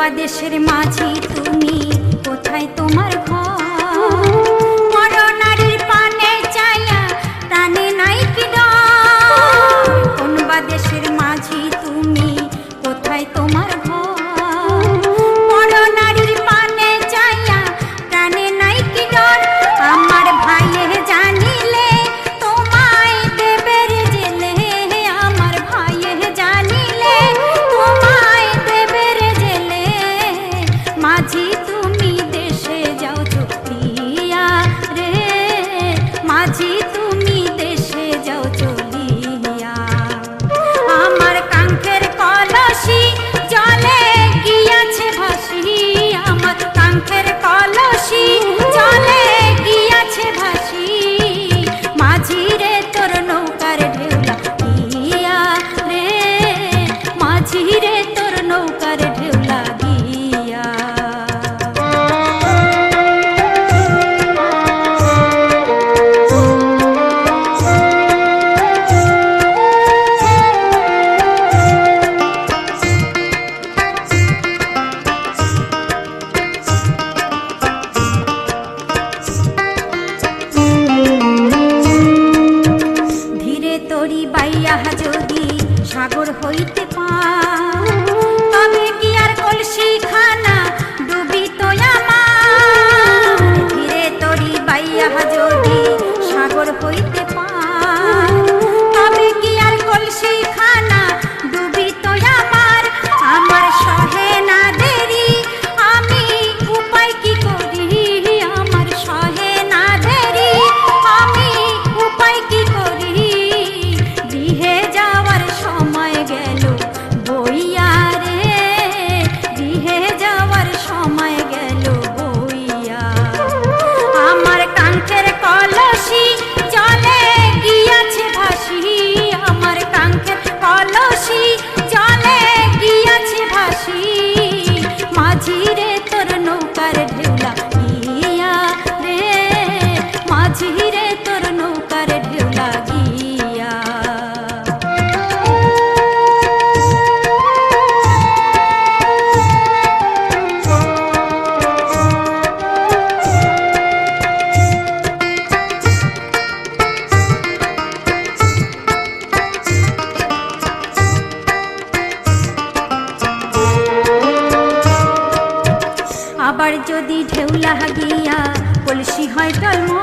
বা দেশের মাঝি তুমি, কোথায় তোমার ঘর? বড় নারীর পানে চাইয়া প্রাণে নাই কি ডর? কোন বা দেশের মাঝি তুমি, কোথায় তোমার ঘর? বড় নারীর পানে চাইয়া প্রাণে নাই কি ডর? আমার ভাইয়ে জানিলে তোমায় দেবে রে জেলে, আমার ভাইয়ে জানিলে তোমায় দেবে রে জেলে। মাঝি তুমি দেশে যাও চলিয়া রে, মাঝি তুমি দেশে যাও চলিয়া। আমার কাঙ্ক্ষের কলসি জলে গিয়াছে ভাসি, আমার কাঙ্ক্ষের কলসি জলে গিয়াছে ভাসি। মাঝি রে তোর নৌকার ঢেউ লাগিয়া রে, মাঝি রে তোর নৌকার ঢেউ লাগিয়া। ধীরে তরি বাইয়া যদি সাগর হইতে পার, তবে কি আর কলসি খানা ডুবিত আমার? ধীরে তরি বাইয়া যদি সাগর হইতে পার, তবে কি আর কলসি খানা ডুবিত আমার? আমার সহে না দেরি, আমি উপায় কি করি? আমার সহে না দেরি, আমি উপায় কি করি? গৃহে যাওয়ার সময় গেল বইয়া রে, গৃহে যাওয়ার সময় গেল বইয়া। আমার কাঙ্ক্ষের কলসি জলে গিয়াছে ভাসি, আমার কাঙ্ক্ষের কলসি জলে গিয়াছে ভাসি। মাঝি রে তোর নৌকার ঢেউ লাগিয়া রে, মাঝি রে তোর নৌকার ঢেউ লাগিয়া। আবার যদি ঢেউ লাগিয়া কলসি হয় টলমল,